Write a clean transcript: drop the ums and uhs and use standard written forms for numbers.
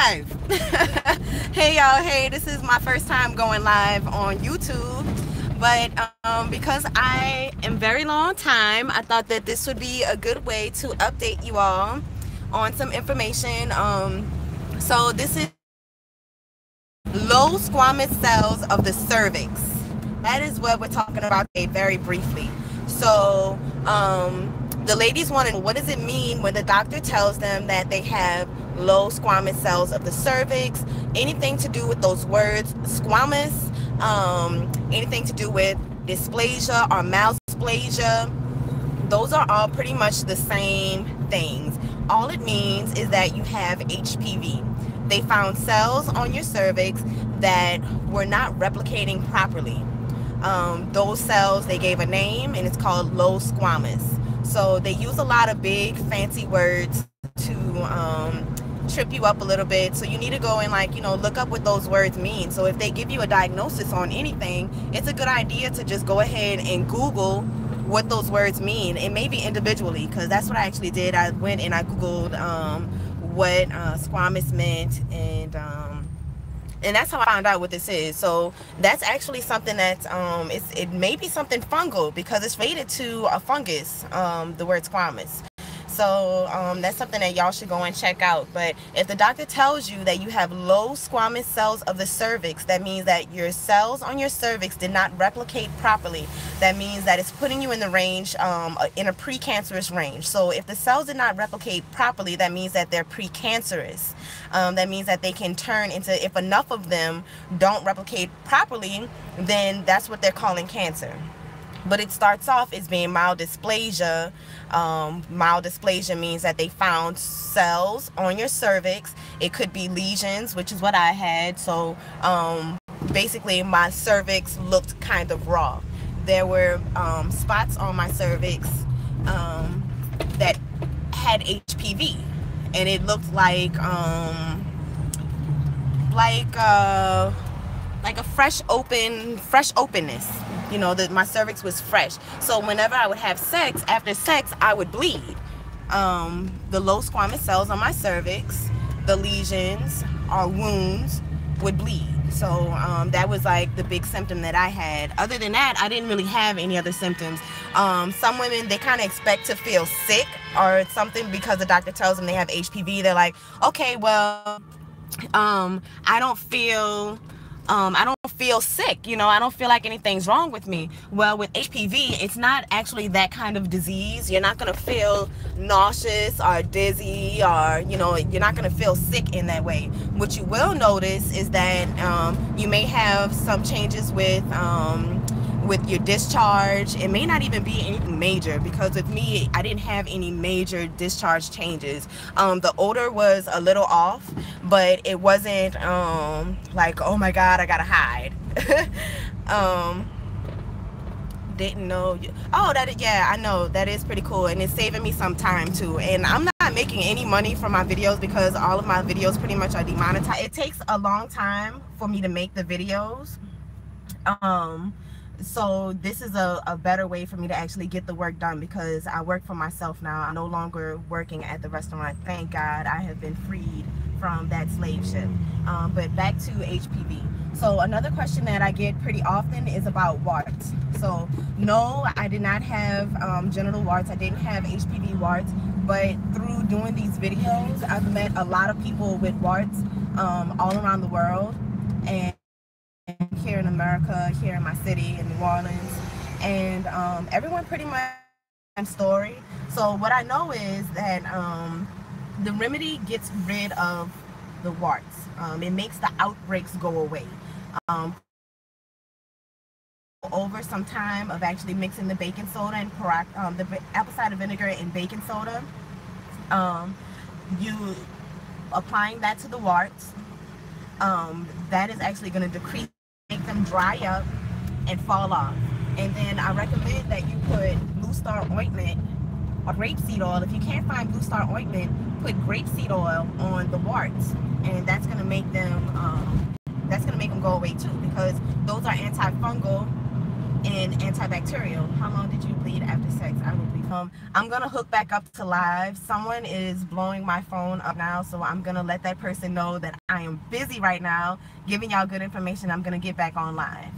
live. Hey y'all, hey, this is my first time going live on YouTube, but because I am very long time, I thought that this would be a good way to update you all on some information. So this is low squamous cells of the cervix. That is what we're talking about today, very briefly. So the ladies want to know, what does it mean when the doctor tells them that they have low squamous cells of the cervix? Anything to do with those words, squamous, anything to do with dysplasia or malsplasia, those are all pretty much the same things. All it means is that you have HPV. They found cells on your cervix that were not replicating properly. Those cells, they gave a name, and it's called low squamous. So they use a lot of big fancy words to trip you up a little bit. So you need to go and, like, look up what those words mean. So if they give you a diagnosis on anything, it's a good idea to just go ahead and Google what those words mean. It may be individually, because that's what I actually did. I went and I Googled what squamous meant, and that's how I found out what this is. So that's actually something that it may be something fungal, because it's related to a fungus, the word squamous. So that's something that y'all should go and check out. But if the doctor tells you that you have low squamous cells of the cervix, that means that your cells on your cervix did not replicate properly. That means that it's putting you in the range, in a precancerous range. So if the cells did not replicate properly, that means that they're precancerous. That means that they can turn into, if enough of them don't replicate properly, then that's what they're calling cancer. But it starts off as being mild dysplasia. Mild dysplasia means that they found cells on your cervix. It could be lesions, which is what I had. So basically my cervix looked kind of raw. There were spots on my cervix that had HPV, and it looked like a fresh openness. That my cervix was fresh. So whenever I would have sex, after sex, I would bleed. The low squamous cells on my cervix, the lesions or wounds, would bleed. So that was like the big symptom that I had. Other than that, I didn't really have any other symptoms. Some women, they kind of expect to feel sick or something because the doctor tells them they have HPV. They're like, okay, well, I don't feel sick, I don't feel like anything's wrong with me. Well, with HPV, it's not actually that kind of disease. You're not going to feel nauseous or dizzy, or you're not going to feel sick in that way. What you will notice is that you may have some changes with your discharge. It may not even be anything major, because with me, I didn't have any major discharge changes. The odor was a little off, but it wasn't like, oh my god, I gotta hide. Didn't know. Oh, yeah, I know, that is pretty cool, and it's saving me some time too. And I'm not making any money from my videos, because all of my videos pretty much are demonetized. It takes a long time for me to make the videos. So this is a better way for me to actually get the work done, because I work for myself now. I'm no longer working at the restaurant. Thank God, I have been freed from that slave ship. But back to HPV. So another question that I get pretty often is about warts. So no, I did not have genital warts. I didn't have HPV warts, but through doing these videos, I've met a lot of people with warts all around the world, and here in America, here in my city, in New Orleans, and everyone pretty much has a story. So what I know is that the remedy gets rid of the warts. It makes the outbreaks go away. Over some time of actually mixing the baking soda and the apple cider vinegar and baking soda, you applying that to the warts, that is actually going to decrease, make them dry up and fall off. And then I recommend that you put Blue Star ointment or grapeseed oil. If you can't find Blue Star ointment, put grapeseed oil on the warts, and that's going to make them go away too, because those are antifungal and antibacterial. How long did you bleed after sex? I will bleed. I'm gonna hook back up to live. Someone is blowing my phone up now, so I'm gonna let that person know that I am busy right now, giving y'all good information. I'm gonna get back on live.